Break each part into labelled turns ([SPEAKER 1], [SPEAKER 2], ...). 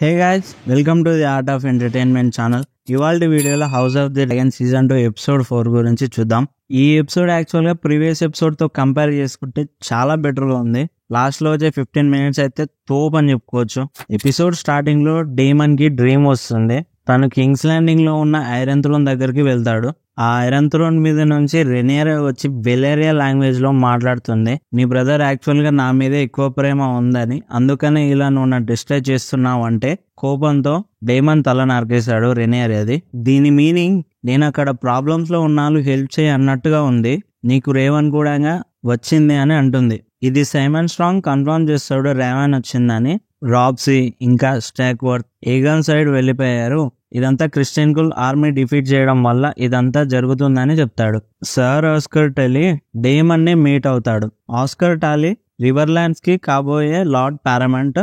[SPEAKER 1] Hey guys, welcome to the art of entertainment channel. ఇవాళ వీడియోలో house of the dragon season 2 episode 4 గురించి చూద్దాం. ఈ ఎపిసోడ్ యాక్చువల్ గా ప్రీవియస్ ఎపిసోడ్ తో కంపేర్ చేసుకుంటే చాలా బెటర్ గా ఉంది. లాస్ట్ లో వచ్చే 15 మినిట్స్ అయితే తోప్ అని చెప్పుకోవచ్చు. ఎపిసోడ్ స్టార్టింగ్ లో డేమన్ కి డ్రీమ్ వస్తుంది. తను కింగ్స్ ల్యాండింగ్ లో ఉన్న ఐరన్ థ్రోన్ దగ్గరికి వెళ్తాడు. ఆ ఐరన్ థ్రోన్ మీద నుంచి రెనియర్ వచ్చి బెలేరియా లాంగ్వేజ్ లో మాట్లాడుతుంది. నీ బ్రదర్ యాక్చువల్ గా నా మీద ఎక్కువ ప్రేమ ఉందని, అందుకనే ఇలా నువ్వు నా డిస్ట్రాక్ట్ చేస్తున్నావు అంటే కోపంతో డేమన్ తల నరికేశాడు రెనియర్. అది దీని మీనింగ్ నేను అక్కడ ప్రాబ్లమ్స్ లో ఉన్నాను, హెల్ప్ చేయి అన్నట్టుగా ఉంది. నీకు రేవన్ కూడా వచ్చింది అని అంటుంది. ఇది సైమన్ స్ట్రాంగ్ కన్ఫర్మ్ చేస్తాడు రేవన్ వచ్చిందని. రాబ్సీ ఇంకా స్టాక్వర్త్ ఏగన్ సైడ్ వెళ్లిపోయారు. ఇదంతా క్రిస్టియన్ కుల్ ఆర్మీ డిఫీట్ చేయడం వల్ల ఇదంతా జరుగుతుందని చెప్తాడు. సర్ ఆస్కర్ టాలీ డేమన్ ని మీట్ అవుతాడు. ఆస్కర్ టాలీ రివర్లాండ్స్ కి కాబోయే లార్డ్ పారామంట్.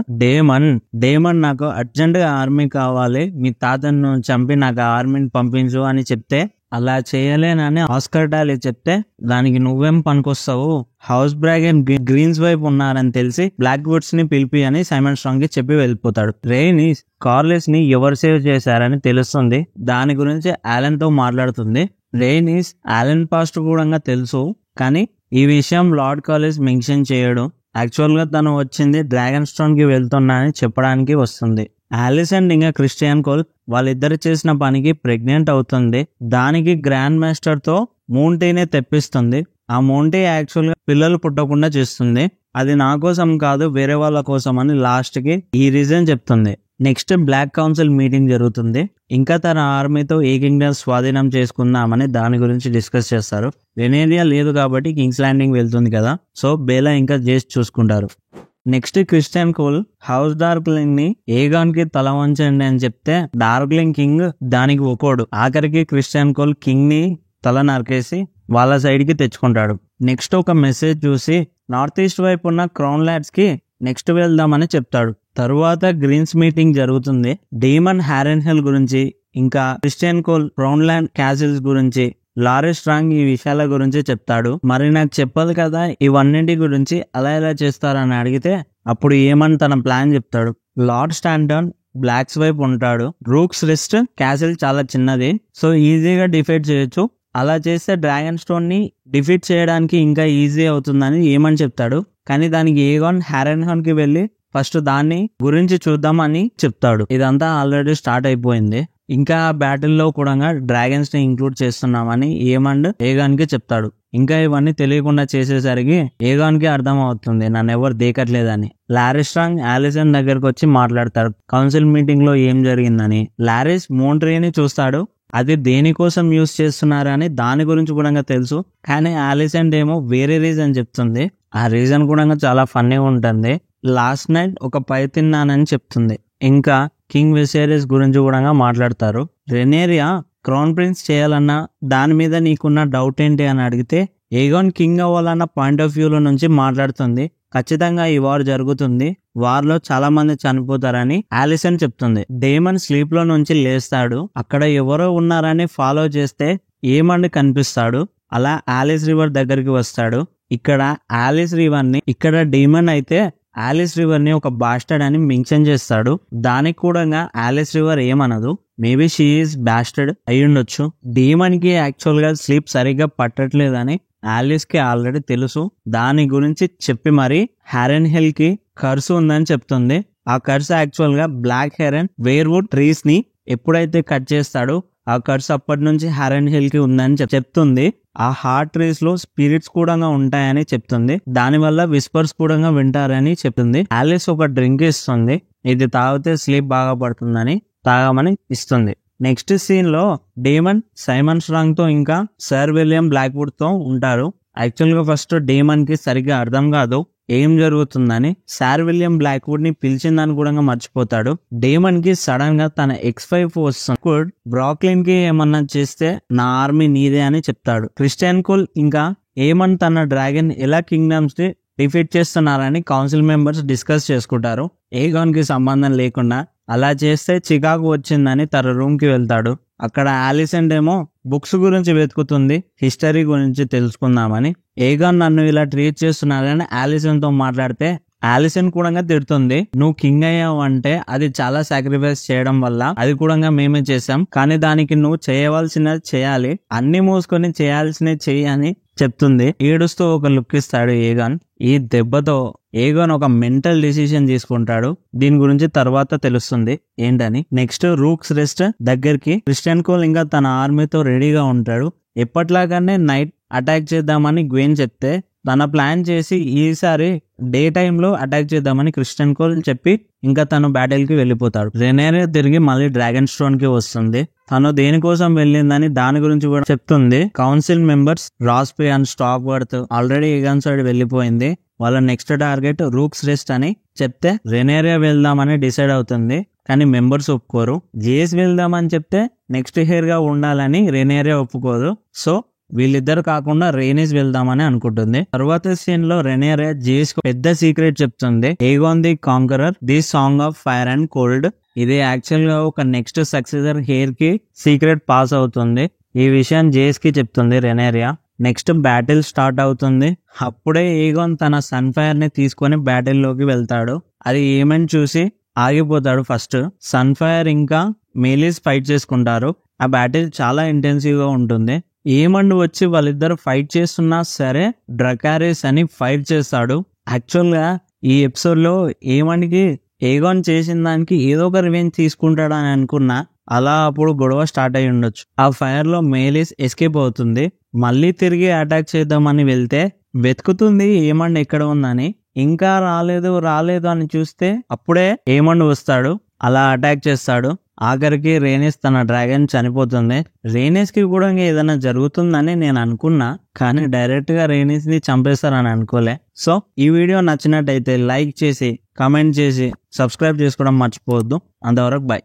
[SPEAKER 1] డేమన్ నాకు అర్జెంట్ గా ఆర్మీ కావాలి, మీ తాతను చంపి నాకు ఆర్మీని పంపించు అని చెప్తే, అలా చేయలేనని ఆస్కర్ టాలీ చెప్తే, దానికి నువ్వేం పనికొస్తావు, హౌస్ డ్రాగన్ గ్రీన్స్ వైపు ఉన్నారని తెలిసి బ్లాక్ వుడ్స్ ని పిలిపి అని సైమన్ స్ట్రాంగ్ కి చెప్పి వెళ్ళిపోతాడు. రేని కార్లెస్ ని ఎవరు సేవ్ చేశారని తెలుస్తుంది. దాని గురించి ఆలెన్ తో మాట్లాడుతుంది. రేనీస్ ఆలెన్ పాస్ట్ కూడా తెలుసు, కానీ ఈ విషయం లార్డ్ కాలేజ్ మెన్షన్ చేయడు. యాక్చువల్ గా తను వచ్చింది డ్రాగన్ స్టోన్ కి వెళ్తున్నా అని చెప్పడానికి వస్తుంది. ఆలిస్ అండ్ ఇంకా క్రిస్టియన్ కోల్ వాళ్ళిద్దరు చేసిన పనికి ప్రెగ్నెంట్ అవుతుంది. దానికి గ్రాండ్ మాస్టర్ తో మౌంటైనే తెప్పిస్తుంది. ఆ మౌంటై యాక్చువల్ గా పిల్లలు పుట్టకుండా చేస్తుంది. అది నా కోసం కాదు, వేరే వాళ్ళ కోసం అని లాస్ట్ కి ఈ రీజన్ చెప్తుంది. నెక్స్ట్ బ్లాక్ కౌన్సిల్ మీటింగ్ జరుగుతుంది. ఇంకా తన ఆర్మీతో ఏ కింగ్డమ్ స్వాధీనం చేసుకుందామని దాని గురించి డిస్కస్ చేస్తారు. రెనేరియా లేదు కాబట్టి కింగ్స్ ల్యాండింగ్ వెళ్తుంది కదా, సో బేలా ఇంకా చేసి చూసుకుంటారు. నెక్స్ట్ క్రిస్టియన్ కోల్ హౌస్ డార్క్లింగ్ ని ఏగాన్ కి తల వంచండి అని చెప్తే డార్క్లింగ్ కింగ్ దానికి ఒకోడు. ఆఖరికి క్రిస్టియన్ కోల్ కింగ్ ని తల నరికేసి వాళ్ళ సైడ్ కి తెచ్చుకుంటాడు. నెక్స్ట్ ఒక మెసేజ్ చూసి నార్త్ ఈస్ట్ వైపు ఉన్న క్రౌన్ ల్యాడ్స్ కి నెక్స్ట్ వెళ్దామని చెప్తాడు. తరువాత గ్రీన్స్ మీటింగ్ జరుగుతుంది. డేమన్ హారెన్ హిల్ గురించి, ఇంకా Christian coal crown land castles గురించి, లారెస్ స్ట్రాంగ్ ఈ విషయాల గురించి చెప్తాడు. మరి నాకు చెప్పదు కదా ఇవన్నింటి గురించి, అలా ఎలా చేస్తారని అడిగితే అప్పుడు ఏమని తన ప్లాన్ చెప్తాడు. లార్డ్ స్టాంటన్ బ్లాక్స్ వైపు ఉంటాడు. రూక్స్ రెస్ట్ క్యాసిల్ చాలా చిన్నది, సో ఈజీగా డిఫీట్ చేయొచ్చు. అలా చేస్తే డ్రాగన్ స్టోన్ ని డిఫీట్ చేయడానికి ఇంకా ఈజీ అవుతుందని ఏమని చెప్తాడు. కానీ దానికి ఏగాన్ హారెన్ హిల్ కి వెళ్లి ఫస్ట్ దాన్ని గురించి చూద్దామని చెప్తాడు. ఇదంతా ఆల్రెడీ స్టార్ట్ అయిపోయింది. ఇంకా బ్యాటిల్ లో కూడా డ్రాగన్స్ ని ఇంక్లూడ్ చేస్తున్నామని ఏమండ్ ఏగాన్ కి చెప్తాడు. ఇంకా ఇవన్నీ తెలియకుండా చేసేసరికి ఏగాన్ కి అర్థం అవుతుంది నన్ను ఎవరు దేకట్లేదని. లారిస్ స్ట్రాంగ్ ఆలిసన్ దగ్గరకు వచ్చి మాట్లాడతాడు కౌన్సిల్ మీటింగ్ లో ఏం జరిగిందని. లారిస్ మోంట్రీని చూస్తాడు. అది దేనికోసం యూజ్ చేస్తున్నారని దాని గురించి కూడా తెలుసు, కానీ ఆలిసన్ ఏమో వేరే రీజన్ చెప్తుంది. ఆ రీజన్ కూడా చాలా ఫన్నీ ఉంటుంది. లాస్ట్ నైట్ ఒక పై తిన్నానని చెప్తుంది. ఇంకా కింగ్ విసేరియస్ గురించి కూడా మాట్లాడతారు. రెనేరియా క్రౌన్ ప్రిన్స్ చేయాలన్నా దాని మీద నీకున్న డౌట్ ఏంటి అని అడిగితే ఏగాన్ కింగ్ అవ్వాలన్న పాయింట్ ఆఫ్ వ్యూ లో నుంచి మాట్లాడుతుంది. ఖచ్చితంగా ఈ వార్ జరుగుతుంది, వార్ లో చాలా మంది చనిపోతారని ఆలిసన్ చెప్తుంది. డేమన్ స్లీప్ లో నుంచి లేస్తాడు. అక్కడ ఎవరో ఉన్నారని ఫాలో చేస్తే ఏమండ్ కనిపిస్తాడు. అలా ఆలిస్ రివర్ దగ్గరికి వస్తాడు. ఇక్కడ ఆలిస్ రివర్ ని, ఇక్కడ డేమన్ అయితే ఆలిస్ రివర్ ని ఒక బాస్టర్డ్ అని మెన్షన్ చేస్తాడు. దానికి కూడా ఆలిస్ రివర్ ఏమనదు. మేబీ షీ ఈస్ బాస్టర్డ్ అయ్యుండొచ్చు. డేమన్ కి యాక్చువల్ గా స్లీప్ సరిగ్గా పట్టట్లేదని ఆలిస్ కి ఆల్రెడీ తెలుసు. దాని గురించి చెప్పి మరి హారెన్ హిల్ కి కర్సు ఉందని చెప్తుంది. ఆ కర్సు యాక్చువల్ గా బ్లాక్ హెరన్ వేర్వుడ్ ట్రీస్ ని ఎప్పుడైతే కట్ చేస్తాడో ఆ కర్సు అప్పటి నుంచి హారెన్ హిల్ కి ఉందని చెప్తుంది. ఆ హార్ట్ ట్రీస్ లో స్పిరిట్స్ కూడా ఉంటాయని చెప్తుంది. దాని వల్ల విస్పర్స్ కూడా వింటారని చెప్తుంది. ఆలిస్ ఒక డ్రింక్ ఇస్తుంది. ఇది తాగితే స్లీప్ బాగా పడుతుందని తాగమని ఇస్తుంది. నెక్స్ట్ సీన్ లో డేమన్ సైమన్ స్ట్రాంగ్ తో ఇంకా సర్ విలియం బ్లాక్వుడ్ తో ఉంటారు. యాక్చువల్ గా ఫస్ట్ డేమన్ కి సరిగ్గా అర్థం కాదు ఏం జరుగుతుందని. సార్ విలియం బ్లాక్వుడ్ ని పిలిచిందని కూడా మర్చిపోతాడు. డేమన్ కి సడన్ గా తన ఎక్స్-5 వస్తుంది. బ్రాక్లిన్ కి ఏమన్నా చేస్తే నా ఆర్మీ నీదే అని చెప్తాడు. క్రిస్టియన్ కోల్ ఇంకా ఏమన్ తన డ్రాగన్ ఎలా కింగ్డమ్స్ ని డిఫీట్ చేస్తున్నారని కౌన్సిల్ మెంబర్స్ డిస్కస్ చేసుకుంటారు. ఏగాన్ కి సంబంధం లేకుండా అలా చేస్తే చికాకు వచ్చిందని తన రూమ్ కి వెళ్తాడు. అక్కడ ఆలిసన్ ఏమో బుక్స్ గురించి వెతుకుతుంది, హిస్టరీ గురించి తెలుసుకుందామని. ఏగాన్ నన్ను ఇలా ట్రీట్ చేస్తున్నారని ఆలిసన్ తో మాట్లాడితే ఆలిసన్ కూడా తిడుతుంది, నువ్వు కింగ్ అయ్యావు అంటే అది చాలా సాక్రిఫైస్ చేయడం వల్ల, అది కూడా మేమే చేసాం, కానీ దానికి నువ్వు చేయవలసినది చేయాలి, అన్ని మూసుకొని చేయాల్సినవి చెయ్యి అని చెప్తుంది. ఏడుస్తూ ఒక లుక్ ఇస్తాడు ఏగాన్. ఈ దెబ్బతో ఏగాన్ ఒక మెంటల్ డిసిషన్ తీసుకుంటాడు. దీని గురించి తర్వాత తెలుస్తుంది ఏంటని. నెక్స్ట్ రూక్స్ రెస్ట్ దగ్గరికి క్రిస్టియన్ కోల్ ఇంకా తన ఆర్మీతో రెడీగా ఉంటాడు. ఎప్పట్లాగానే నైట్ అటాక్ చేద్దామని గ్వెన్ చెప్తే తన ప్లాన్ చేసి ఈసారి డే టైమ్ లో అటాక్ చేద్దామని క్రిస్టియన్ కోల్ చెప్పి ఇంకా తను బ్యాటిల్ కి వెళ్ళిపోతాడు. రెనేరియా తిరిగి మళ్ళీ డ్రాగన్ స్టోన్ కి వస్తుంది. తను దేనికోసం వెళ్ళిందని దాని గురించి కూడా చెప్తుంది. కౌన్సిల్ మెంబర్స్ రాస్పే and Stokeworth already Aegon side వెళ్ళిపోయింది. వాళ్ళ నెక్స్ట్ టార్గెట్ రూక్స్ రెస్ట్ అని చెప్తే రెనేరియా వెళ్దామని డిసైడ్ అవుతుంది, కానీ మెంబర్స్ ఒప్పుకోరు. జేస్ వెళ్దామని చెప్తే నెక్స్ట్ హెయిర్ గా ఉండాలని రెనేరియా ఒప్పుకోదు. సో వీళ్ళిద్దరు కాకుండా రేనిస్ వెళ్దామని అనుకుంటుంది. తర్వాత సీన్ లో రెనేరియా జేస్ పెద్ద సీక్రెట్ చెప్తుంది. Aegon the conqueror the song of fire and cold. ఇది యాక్చువల్ గా ఒక నెక్స్ట్ సక్సెసర్ హెయిర్ కి సీక్రెట్ పాస్ అవుతుంది. ఈ విషయం జేస్ కి చెప్తుంది రెనేరియా. నెక్స్ట్ బ్యాటిల్ స్టార్ట్ అవుతుంది. అప్పుడే ఏగాన్ తన సన్ ఫైర్ ని తీసుకొని బ్యాటిల్ లోకి వెళ్తాడు. అది ఏమని చూసి ఆగిపోతాడు. ఫస్ట్ సన్ ఫైర్ ఇంకా మేలీస్ ఫైట్ చేసుకుంటారు. ఆ బ్యాటిల్ చాలా ఇంటెన్సివ్ గా ఉంటుంది. ఏమండ్ వచ్చి వాళ్ళిద్దరు ఫైట్ చేస్తున్నా సరే డ్రకారిస్ అని ఫైట్ చేస్తాడు. యాక్చువల్ గా ఈ ఎపిసోడ్ లో ఏమండ్కి ఏగాన్ చేసిన దానికి ఏదో ఒక రివెంజ్ తీసుకుంటాడని అనుకున్నా. అలా అప్పుడు గొడవ స్టార్ట్ అయి ఉండొచ్చు. ఆ ఫైర్ లో మేలీస్ ఎస్కేప్ అవుతుంది. మళ్ళీ తిరిగి అటాక్ చేద్దామని వెళ్తే వెతుకుతుంది ఏమండ్ ఎక్కడ ఉందని. ఇంకా రాలేదు అని చూస్తే అప్పుడే ఏమండ్ వస్తాడు. అలా అటాక్ చేస్తాడు. ఆఖరికి రేనిస్ తన డ్రాగన్ చనిపోతుంది. రేనిస్ కి కూడా ఏదైనా జరుగుతుందని నేను అనుకున్నా, కానీ డైరెక్ట్ గా రేనిస్ ని చంపేస్తారని అనుకోలే. సో ఈ వీడియో నచ్చినట్టయితే లైక్ చేసి, కమెంట్ చేసి, సబ్స్క్రైబ్ చేసుకోవడం మర్చిపోవద్దు. అంతవరకు బై.